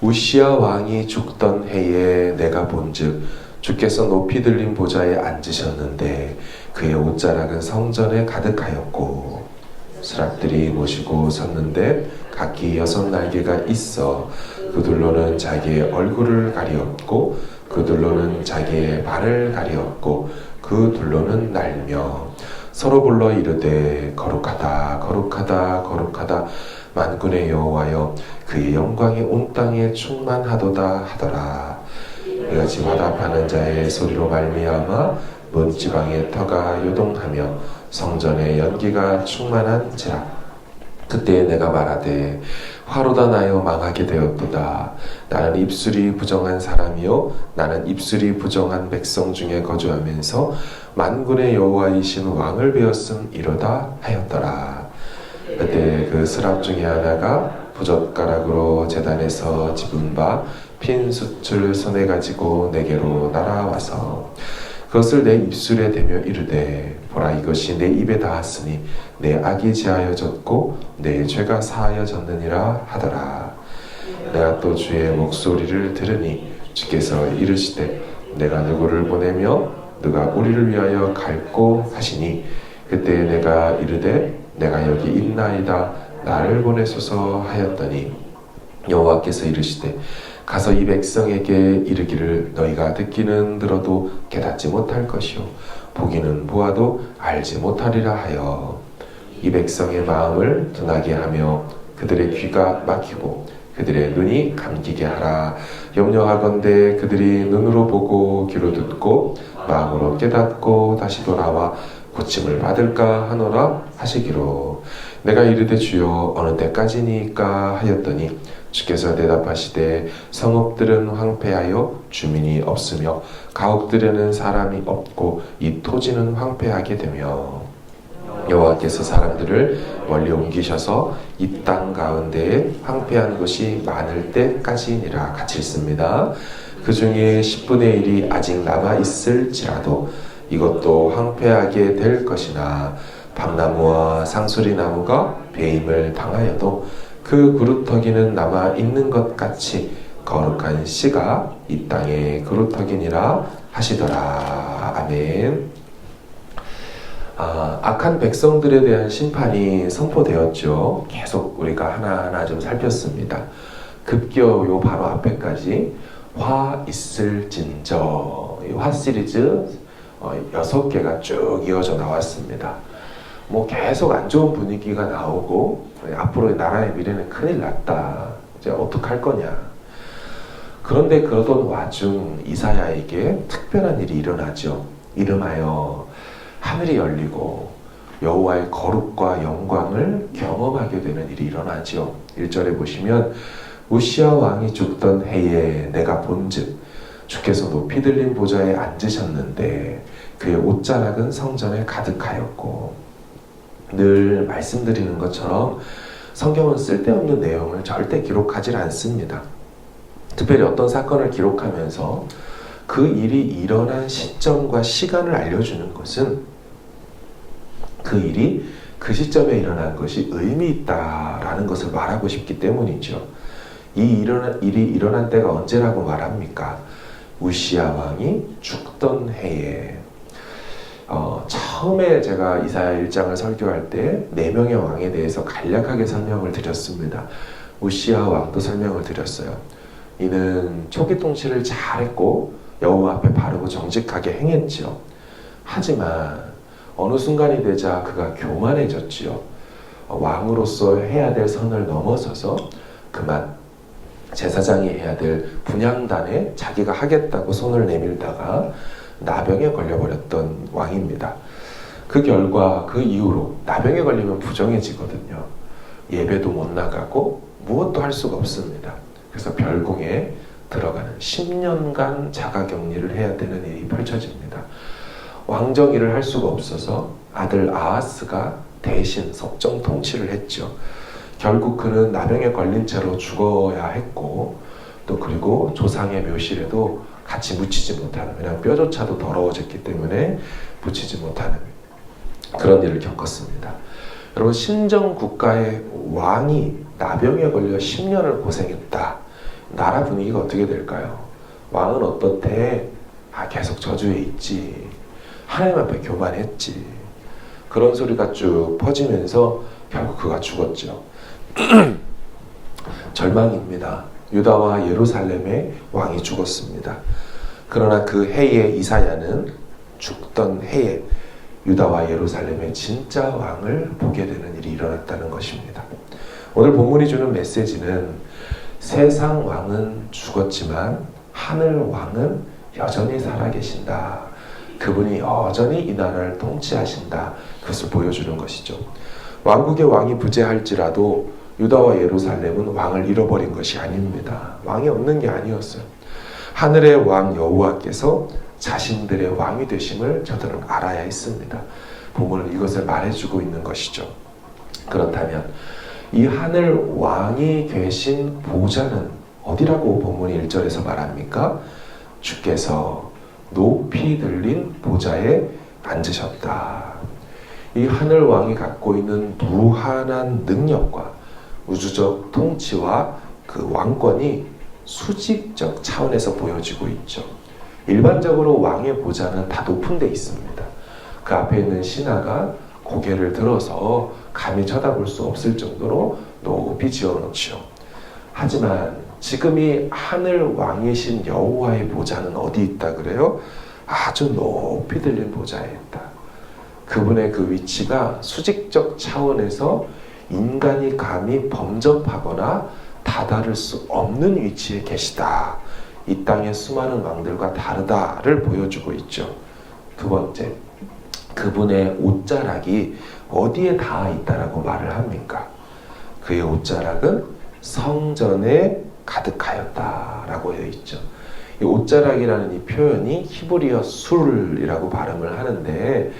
우시야 왕이 죽던 해에 내가 본즉 주께서 높이 들린 보좌에 앉으셨는데 그의 옷자락은 성전에 가득하였고 스랍들이 모시고 섰는데 각기 6날개가 있어 그들로는 자기의 얼굴을 가리었고 그들로는 자기의 발을 가리었고 그들로는 날며 서로 불러 이르되 거룩하다 거룩하다 거룩하다 만군의 여호와여 그의 영광이 온 땅에 충만하도다 하더라. 이같이 화답하는 자의 소리로 말미암아 먼 지방의 터가 요동하며 성전의 연기가 충만한지라. 그때 내가 말하되 화로다 나여 망하게 되었도다. 나는 입술이 부정한 사람이요 나는 입술이 부정한 백성 중에 거주하면서 만군의 여호와이신 왕을 배웠음 이로다 하였더라. 그때 그 스랍 중에 하나가 부젓가락으로 제단에서 집은 바 핀 숯을 손에 가지고 내게로 날아와서 그것을 내 입술에 대며 이르되 보라 이것이 내 입에 닿았으니 내 악이 제하여졌고 내 죄가 사하여졌느니라 하더라. 내가 또 주의 목소리를 들으니 주께서 이르시되 내가 누구를 보내며 누가 우리를 위하여 갈꼬 하시니 그때 내가 이르되 내가 여기 있나이다 나를 보내소서 하였더니 여호와께서 이르시되 가서 이 백성에게 이르기를 너희가 듣기는 들어도 깨닫지 못할 것이요 보기는 보아도 알지 못하리라 하여 이 백성의 마음을 둔하게 하며 그들의 귀가 막히고 그들의 눈이 감기게 하라. 염려하건대 그들이 눈으로 보고 귀로 듣고 마음으로 깨닫고 다시 돌아와 고침을 받을까 하노라 하시기로. 내가 이르되 주여 어느 때까지니까 하였더니 주께서 대답하시되 성읍들은 황폐하여 주민이 없으며 가옥들에는 사람이 없고 이 토지는 황폐하게 되며 여호와께서 사람들을 멀리 옮기셔서 이 땅 가운데에 황폐한 곳이 많을 때까지니라. 같이 읽습니다. 그 중에 10분의 1이 아직 남아있을지라도 이것도 황폐하게 될 것이나 밤나무와 상수리나무가 배임을 당하여도 그 그루터기는 남아있는 것 같이 거룩한 씨가 이 땅의 그루터기니라 하시더라. 아멘. 악한 백성들에 대한 심판이 선포되었죠. 계속 우리가 하나하나 좀 살폈습니다. 급기야 요 바로 앞에까지 화 있을진저 화 시리즈 6개가 쭉 이어져 나왔습니다. 뭐 계속 안 좋은 분위기가 나오고 앞으로 나라의 미래는 큰일 났다. 이제 어떡할 거냐. 그런데 그러던 와중 이사야에게 특별한 일이 일어나죠. 이름하여 하늘이 열리고 여호와의 거룩과 영광을 경험하게 되는 일이 일어나죠. 1절에 보시면 우시야 왕이 죽던 해에 내가 본즉 주께서 높이 들린 보좌에 앉으셨는데 그의 옷자락은 성전에 가득하였고. 늘 말씀드리는 것처럼 성경은 쓸데없는 내용을 절대 기록하지 않습니다. 특별히 어떤 사건을 기록하면서 그 일이 일어난 시점과 시간을 알려주는 것은 그 일이 그 시점에 일어난 것이 의미 있다라는 것을 말하고 싶기 때문이죠. 이 일이 일어난 때가 언제라고 말합니까? 우시야 왕이 죽던 해에. 처음에 제가 이사야 1장을 설교할 때 4명의 왕에 대해서 간략하게 설명을 드렸습니다. 우시야 왕도 설명을 드렸어요. 이는 초기 통치를 잘했고 여호와 앞에 바르고 정직하게 행했지요. 하지만 어느 순간이 되자 그가 교만해졌지요. 왕으로서 해야 될 선을 넘어서서 그만 제사장이 해야 될 분향단에 자기가 하겠다고 손을 내밀다가 나병에 걸려버렸던 왕입니다. 그 결과 그 이후로 나병에 걸리면 부정해지거든요. 예배도 못 나가고 무엇도 할 수가 없습니다. 그래서 별궁에 들어가는 10년간 자가격리를 해야 되는 일이 펼쳐집니다. 왕정일을 할 수가 없어서 아들 아하스가 대신 석정 통치를 했죠. 결국 그는 나병에 걸린 채로 죽어야 했고 또 그리고 조상의 묘실에도 같이 묻히지 못하는, 왜냐하면 뼈조차도 더러워졌기 때문에 묻히지 못하는 그런 일을 겪었습니다. 여러분, 신정 국가의 왕이 나병에 걸려 10년을 고생했다. 나라 분위기가 어떻게 될까요? 왕은 어떻대? 계속 저주에 있지. 하나님 앞에 교만했지. 그런 소리가 쭉 퍼지면서 결국 그가 죽었죠. 절망입니다. 유다와 예루살렘의 왕이 죽었습니다. 그러나 그 해에 이사야는 죽던 해에 유다와 예루살렘의 진짜 왕을 보게 되는 일이 일어났다는 것입니다. 오늘 본문이 주는 메시지는 세상 왕은 죽었지만 하늘 왕은 여전히 살아계신다. 그분이 여전히 이 나라를 통치하신다. 그것을 보여주는 것이죠. 왕국의 왕이 부재할지라도 유다와 예루살렘은 왕을 잃어버린 것이 아닙니다. 왕이 없는 게 아니었어요. 하늘의 왕 여호와께서 자신들의 왕이 되심을 저들은 알아야 했습니다. 본문은 이것을 말해주고 있는 것이죠. 그렇다면 이 하늘 왕이 계신 보좌는 어디라고 본문이 1절에서 말합니까? 주께서 높이 들린 보좌에 앉으셨다. 이 하늘 왕이 갖고 있는 무한한 능력과 우주적 통치와 그 왕권이 수직적 차원에서 보여지고 있죠. 일반적으로 왕의 보좌는 다 높은 데 있습니다. 그 앞에 있는 신하가 고개를 들어서 감히 쳐다볼 수 없을 정도로 높이 지어놓죠. 하지만 지금 이 하늘 왕이신 여호와의 보좌는 어디 있다 그래요? 아주 높이 들린 보좌에 있다. 그분의 그 위치가 수직적 차원에서 인간이 감히 범접하거나 다다를 수 없는 위치에 계시다. 이 땅의 수많은 왕들과 다르다를 보여주고 있죠. 두 번째, 그분의 옷자락이 어디에 닿아 있다라고 말을 합니까? 그의 옷자락은 성전에 가득하였다라고 되어 있죠. 이 옷자락이라는 이 표현이 히브리어 술이라고 발음을 하는데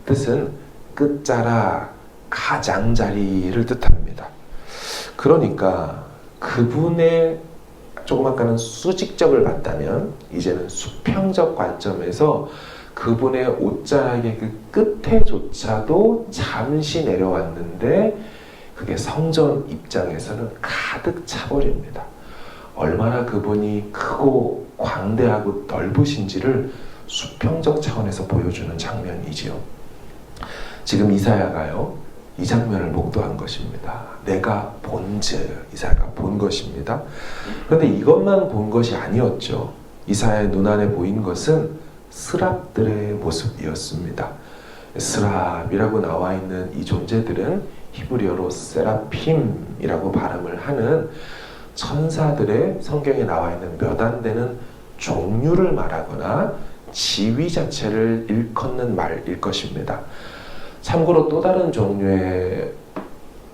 뜻은 끝자락, 가장자리를 뜻합니다. 그러니까 그분의 조금 아까는 수직적을 봤다면 이제는 수평적 관점에서 그분의 옷자락의 그 끝에조차도 잠시 내려왔는데 그게 성전 입장에서는 가득 차버립니다. 얼마나 그분이 크고 광대하고 넓으신지를 수평적 차원에서 보여주는 장면이지요. 지금 이사야가요, 이 장면을 목도한 것입니다. 내가 본즉, 이사야가 본 것입니다. 그런데 이것만 본 것이 아니었죠. 이사야의 눈안에 보인 것은 스랍들의 모습이었습니다. 스랍이라고 나와 있는 이 존재들은 히브리어로 세라핌이라고 발음을 하는 천사들의 성경에 나와 있는 몇 안 되는 종류를 말하거나 지위 자체를 일컫는 말일 것입니다. 참고로 또 다른 종류의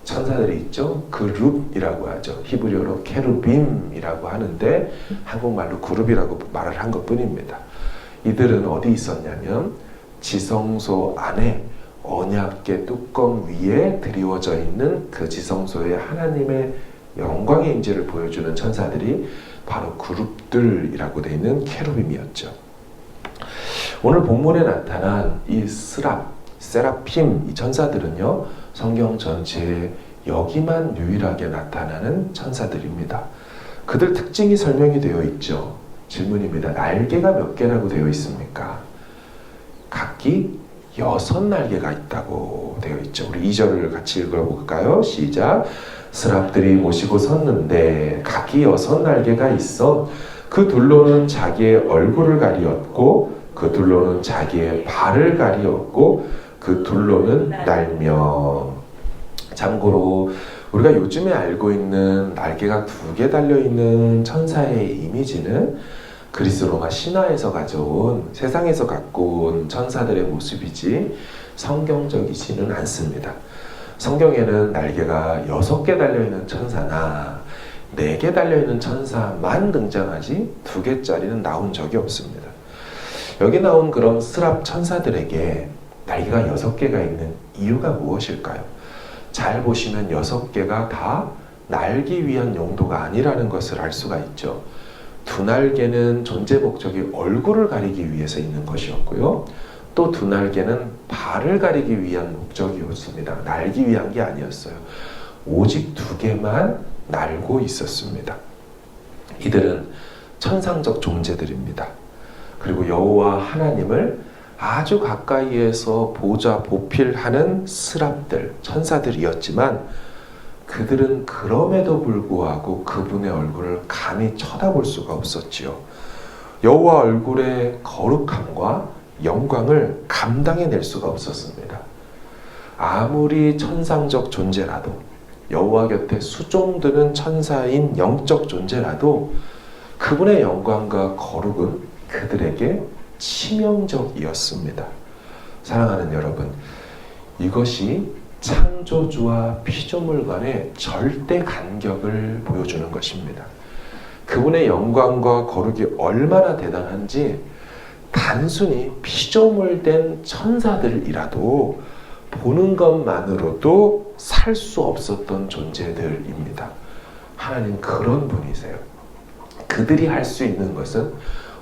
천사들이 있죠. 그룹이라고 하죠. 히브리어로 케루빔이라고 하는데 한국말로 그룹이라고 말을 한 것뿐입니다. 이들은 어디 있었냐면 지성소 안에 언약궤 뚜껑 위에 드리워져 있는 그 지성소에 하나님의 영광의 임재를 보여주는 천사들이 바로 그룹들이라고 되어 있는 케루빔이었죠. 오늘 본문에 나타난 이 세라핌, 이 천사들은요, 성경 전체에 여기만 유일하게 나타나는 천사들입니다. 그들 특징이 설명이 되어 있죠. 질문입니다. 날개가 몇 개라고 되어 있습니까? 각기 6날개가 있다고 되어 있죠. 우리 2절을 같이 읽어볼까요? 시작. 스랍들이 모시고 섰는데 각기 6날개가 있어 그 둘로는 자기의 얼굴을 가리었고 그 둘로는 자기의 발을 가리었고 그 둘로는 날며. 참고로 우리가 요즘에 알고 있는 날개가 2개 달려있는 천사의 이미지는 그리스 로마 신화에서 가져온, 세상에서 갖고 온 천사들의 모습이지 성경적이지는 않습니다. 성경에는 날개가 6개 달려있는 천사나 4개 달려있는 천사만 등장하지 2개짜리는 나온 적이 없습니다. 여기 나온 그런 스랍 천사들에게 날개가 6개가 있는 이유가 무엇일까요? 잘 보시면 6개가 다 날기 위한 용도가 아니라는 것을 알 수가 있죠. 2날개는 존재 목적이 얼굴을 가리기 위해서 있는 것이었고요. 또 2날개는 발을 가리기 위한 목적이었습니다. 날기 위한 게 아니었어요. 오직 2개만 날고 있었습니다. 이들은 천상적 존재들입니다. 그리고 여호와 하나님을 아주 가까이에서 보좌 보필하는 스랍들, 천사들이었지만 그들은 그럼에도 불구하고 그분의 얼굴을 감히 쳐다볼 수가 없었지요. 여호와 얼굴의 거룩함과 영광을 감당해낼 수가 없었습니다. 아무리 천상적 존재라도, 여호와 곁에 수종드는 천사인 영적 존재라도 그분의 영광과 거룩은 그들에게 치명적이었습니다. 사랑하는 여러분, 이것이 창조주와 피조물 간의 절대 간격을 보여주는 것입니다. 그분의 영광과 거룩이 얼마나 대단한지 단순히 피조물된 천사들이라도 보는 것만으로도 살 수 없었던 존재들입니다. 하나님 그런 분이세요. 그들이 할 수 있는 것은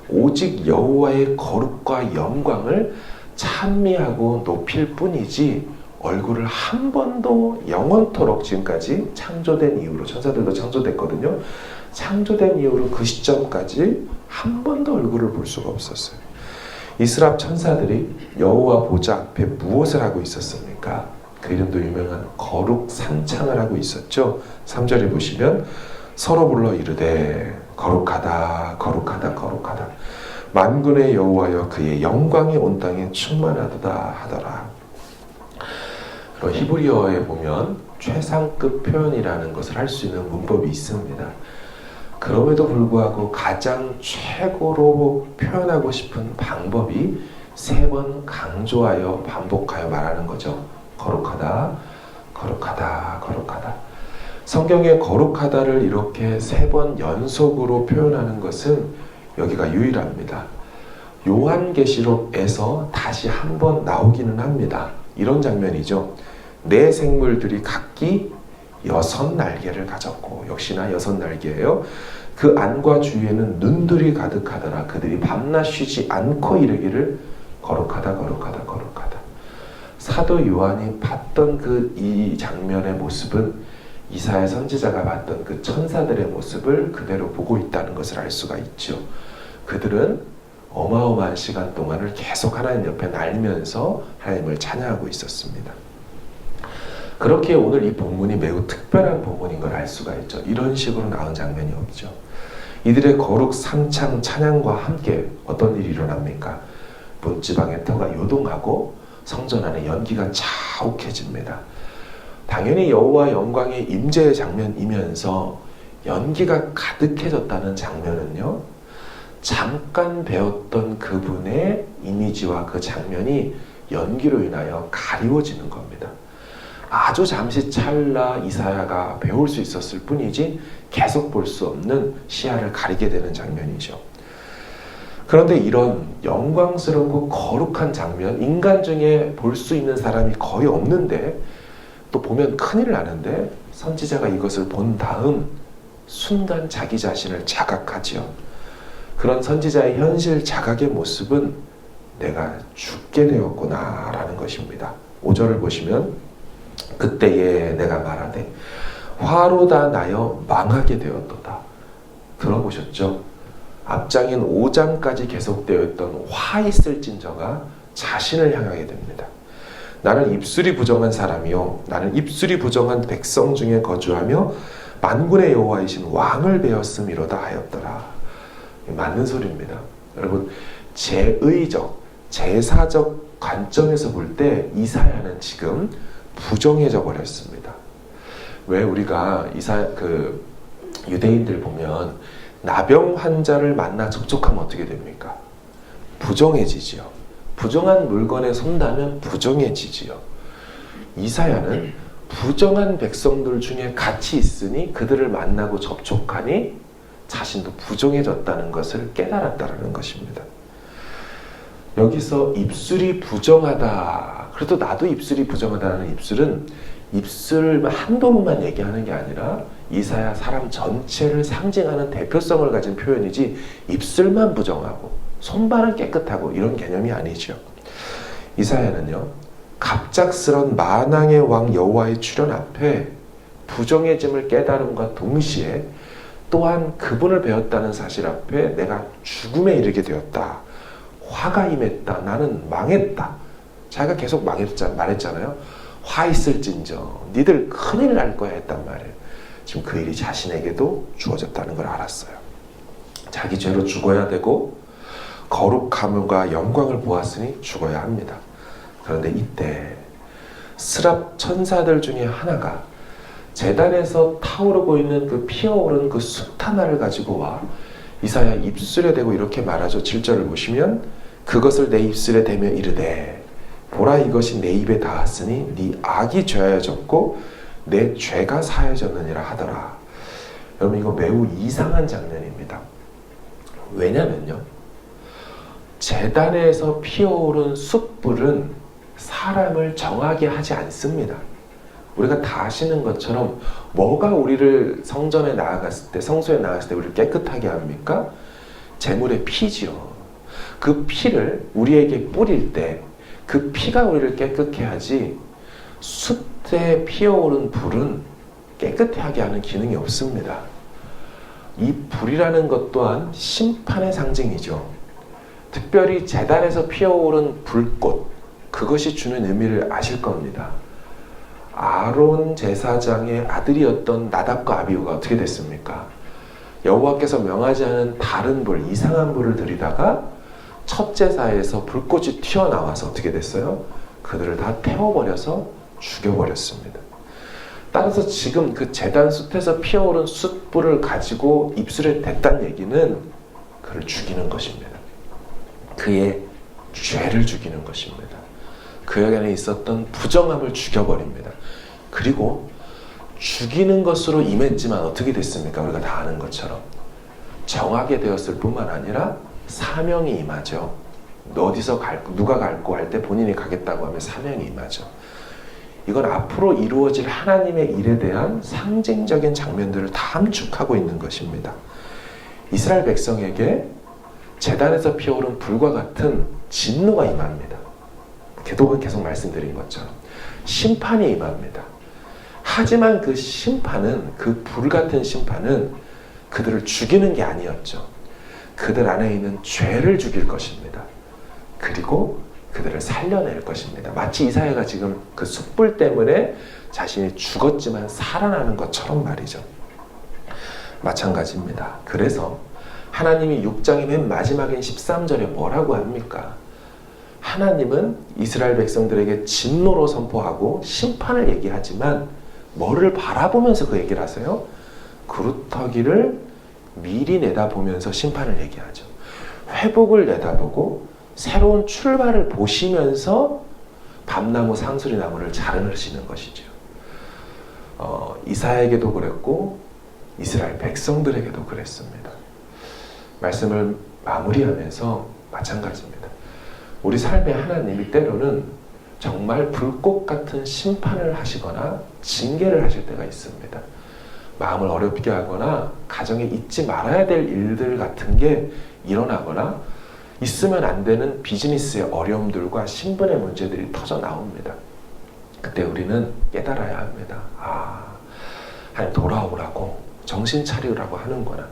오직 여호와의 거룩과 영광을 찬미하고 높일 뿐이지 얼굴을 한 번도 영원토록, 지금까지 창조된 이후로, 천사들도 창조됐거든요. 창조된 이후로 그 시점까지 한 번도 얼굴을 볼 수가 없었어요. 이스랍 천사들이 여호와 보좌 앞에 무엇을 하고 있었습니까? 그 이름도 유명한 거룩 산창을 하고 있었죠. 3절에 보시면 서로 불러 이르되 거룩하다 거룩하다 거룩하다 만군의 여호와여 그의 영광이 온 땅에 충만하도다 하더라. 그리고 히브리어에 보면 최상급 표현이라는 것을 할 수 있는 문법이 있습니다. 그럼에도 불구하고 가장 최고로 표현하고 싶은 방법이 3번 강조하여 반복하여 말하는 거죠. 거룩하다, 거룩하다, 거룩하다. 성경에 거룩하다를 이렇게 3번 연속으로 표현하는 것은 여기가 유일합니다. 요한계시록에서 다시 한 번 나오기는 합니다. 이런 장면이죠. 네 생물들이 각기 6날개를 가졌고, 역시나 6날개예요. 그 안과 주위에는 눈들이 가득하더라. 그들이 밤낮 쉬지 않고 이르기를 거룩하다 거룩하다 거룩하다. 사도 요한이 봤던 이 장면의 모습은 이사야 선지자가 봤던 그 천사들의 모습을 그대로 보고 있다는 것을 알 수가 있죠. 그들은 어마어마한 시간 동안을 계속 하나님 옆에 날면서 하나님을 찬양하고 있었습니다. 그렇게 오늘 이 본문이 매우 특별한 본문인 걸 알 수가 있죠. 이런 식으로 나온 장면이 없죠. 이들의 거룩 산창 찬양과 함께 어떤 일이 일어납니까? 문지방의 터가 요동하고 성전 안에 연기가 자욱해집니다. 당연히 여호와 영광의 임재의 장면이면서 연기가 가득해졌다는 장면은요, 잠깐 배웠던 그분의 이미지와 그 장면이 연기로 인하여 가리워지는 겁니다. 아주 잠시 찰나 이사야가 배울 수 있었을 뿐이지 계속 볼 수 없는 시야를 가리게 되는 장면이죠. 그런데 이런 영광스럽고 거룩한 장면, 인간 중에 볼 수 있는 사람이 거의 없는데, 또 보면 큰일 나는데, 선지자가 이것을 본 다음 순간 자기 자신을 자각하지요. 그런 선지자의 현실 자각의 모습은 내가 죽게 되었구나 라는 것입니다. 5절을 보시면 그때에 내가 말하되 화로 다 나여 망하게 되었도다. 들어보셨죠? 앞장인 5장까지 계속되어 있던 화 있을진저가 자신을 향하게 됩니다. 나는 입술이 부정한 사람이요 나는 입술이 부정한 백성 중에 거주하며 만군의 여호와이신 왕을 배웠음이로다 하였더라. 맞는 소리입니다. 여러분, 제의적, 제사적 관점에서 볼 때 이사야는 지금 부정해져 버렸습니다. 왜 우리가 유대인들 보면 나병 환자를 만나 접촉하면 어떻게 됩니까? 부정해지지요. 부정한 물건에 손다면 부정해지지요. 이사야는 부정한 백성들 중에 같이 있으니 그들을 만나고 접촉하니 자신도 부정해졌다는 것을 깨달았다는 것입니다. 여기서 입술이 부정하다. 그래도 나도 입술이 부정하다는 입술은 입술을 한두 번만 얘기하는 게 아니라 이사야 사람 전체를 상징하는 대표성을 가진 표현이지 입술만 부정하고 손발은 깨끗하고 이런 개념이 아니죠. 이사야는요, 갑작스런 만왕의 왕 여호와의 출현 앞에 부정해짐을 깨달음과 동시에 또한 그분을 배웠다는 사실 앞에 내가 죽음에 이르게 되었다. 화가 임했다. 나는 망했다. 자기가 계속 말했잖아요. 화 있을진저 니들 큰일 날 거야 했단 말이에요. 지금 그 일이 자신에게도 주어졌다는 걸 알았어요. 자기 죄로 죽어야 되고 거룩함과 영광을 보았으니 죽어야 합니다. 그런데 이때 스랍 천사들 중에 하나가 제단에서 타오르고 있는 그 피어오른 그 숯 하나를 가지고 와 이사야 입술에 대고 이렇게 말하죠. 7절을 보시면 그것을 내 입술에 대며 이르되 보라 이것이 내 입에 닿았으니 네 악이 죄하여졌고 내 죄가 사해졌느니라 하더라. 여러분 이거 매우 이상한 장면입니다. 왜냐면요. 제단에서 피어오른 숯불은 사람을 정하게 하지 않습니다. 우리가 다 아시는 것처럼 뭐가 우리를 성전에 나아갔을 때, 성소에 나아갔을 때 우리를 깨끗하게 합니까? 제물의 피지요. 그 피를 우리에게 뿌릴 때 그 피가 우리를 깨끗게 하지 숯에 피어오른 불은 깨끗하게 하는 기능이 없습니다. 이 불이라는 것 또한 심판의 상징이죠. 특별히 제단에서 피어오른 불꽃, 그것이 주는 의미를 아실 겁니다. 아론 제사장의 아들이었던 나답과 아비후가 어떻게 됐습니까? 여호와께서 명하지 않은 다른 불, 이상한 불을 들이다가 첫 제사에서 불꽃이 튀어나와서 어떻게 됐어요? 그들을 다 태워버려서 죽여버렸습니다. 따라서 지금 그 제단 숯에서 피어오른 숯불을 가지고 입술에 댔다는 얘기는 그를 죽이는 것입니다. 그의 죄를 죽이는 것입니다. 그에게 있었던 부정함을 죽여버립니다. 그리고 죽이는 것으로 임했지만 어떻게 됐습니까? 우리가 다 아는 것처럼 정하게 되었을 뿐만 아니라 사명이 임하죠. 어디서 누가 갈고 할 때 본인이 가겠다고 하면 사명이 임하죠. 이건 앞으로 이루어질 하나님의 일에 대한 상징적인 장면들을 다 함축하고 있는 것입니다. 이스라엘 백성에게 제단에서 피어오른 불과 같은 진노가 임합니다. 계독은 계속 말씀드린 것처럼 심판이 임합니다. 하지만 그 심판은, 그 불같은 심판은 그들을 죽이는 게 아니었죠. 그들 안에 있는 죄를 죽일 것입니다. 그리고 그들을 살려낼 것입니다. 마치 이사야가 지금 그 숯불 때문에 자신이 죽었지만 살아나는 것처럼 말이죠. 마찬가지입니다. 그래서 하나님이 6장의 맨 마지막인 13절에 뭐라고 합니까? 하나님은 이스라엘 백성들에게 진노로 선포하고 심판을 얘기하지만 뭐를 바라보면서 그 얘기를 하세요? 그루터기를 미리 내다보면서 심판을 얘기하죠. 회복을 내다보고 새로운 출발을 보시면서 밤나무 상수리 나무를 자르시는 것이죠. 이사야에게도 그랬고 이스라엘 백성들에게도 그랬습니다. 말씀을 마무리하면서 마찬가지입니다. 우리 삶의 하나님이 때로는 정말 불꽃 같은 심판을 하시거나 징계를 하실 때가 있습니다. 마음을 어렵게 하거나 가정에 잊지 말아야 될 일들 같은 게 일어나거나 있으면 안 되는 비즈니스의 어려움들과 신분의 문제들이 터져 나옵니다. 그때 우리는 깨달아야 합니다. 하나님 돌아오라고, 정신 차리라고 하는구나.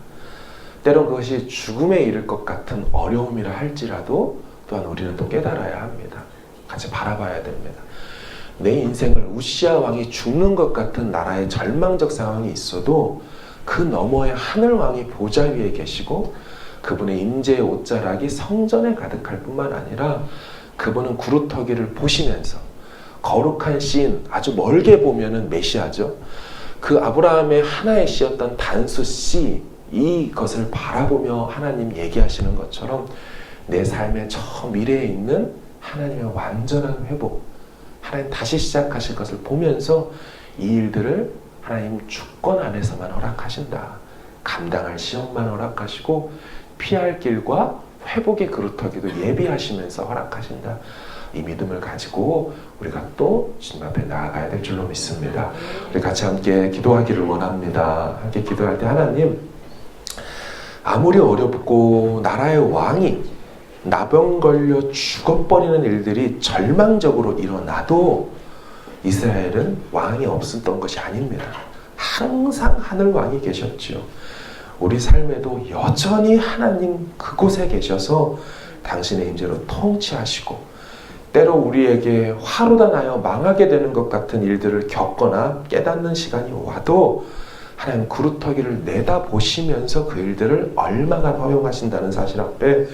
때론 그것이 죽음에 이를 것 같은 어려움이라 할지라도 또한 우리는 또 깨달아야 합니다. 같이 바라봐야 됩니다. 내 인생을 우시아 왕이 죽는 것 같은 나라의 절망적 상황이 있어도 그 너머에 하늘 왕이 보좌 위에 계시고 그분의 임재의 옷자락이 성전에 가득할 뿐만 아니라 그분은 구루터기를 보시면서 거룩한 씨인, 아주 멀게 보면은 메시아죠. 그 아브라함의 하나의 씨였던 단수 씨, 이것을 바라보며 하나님 얘기하시는 것처럼 내 삶의 저 미래에 있는 하나님의 완전한 회복, 하나님 다시 시작하실 것을 보면서 이 일들을 하나님 주권 안에서만 허락하신다. 감당할 시험만 허락하시고 피할 길과 회복의 그루터기도 예비하시면서 허락하신다. 이 믿음을 가지고 우리가 또 주님 앞에 나아가야 될 줄로 믿습니다. 우리 같이 함께 기도하기를 원합니다. 함께 기도할 때 하나님, 아무리 어렵고 나라의 왕이 나병 걸려 죽어버리는 일들이 절망적으로 일어나도 이스라엘은 왕이 없었던 것이 아닙니다. 항상 하늘 왕이 계셨죠. 우리 삶에도 여전히 하나님 그곳에 계셔서 당신의 임재로 통치하시고, 때로 우리에게 화로다 나여 망하게 되는 것 같은 일들을 겪거나 깨닫는 시간이 와도 하나님 구루터기를 내다보시면서 그 일들을 얼마나 허용하신다는 사실 앞에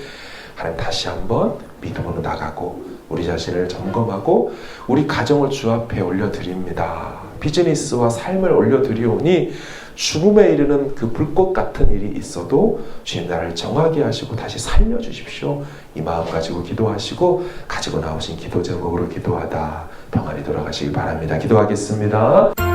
하나님 다시 한번 믿음으로 나가고 우리 자신을 점검하고 우리 가정을 주 앞에 올려드립니다. 비즈니스와 삶을 올려드리오니 죽음에 이르는 그 불꽃 같은 일이 있어도 주님 나를 정하게 하시고 다시 살려주십시오. 이 마음 가지고 기도하시고 가지고 나오신 기도 제목으로 기도하다 평안히 돌아가시길 바랍니다. 기도하겠습니다.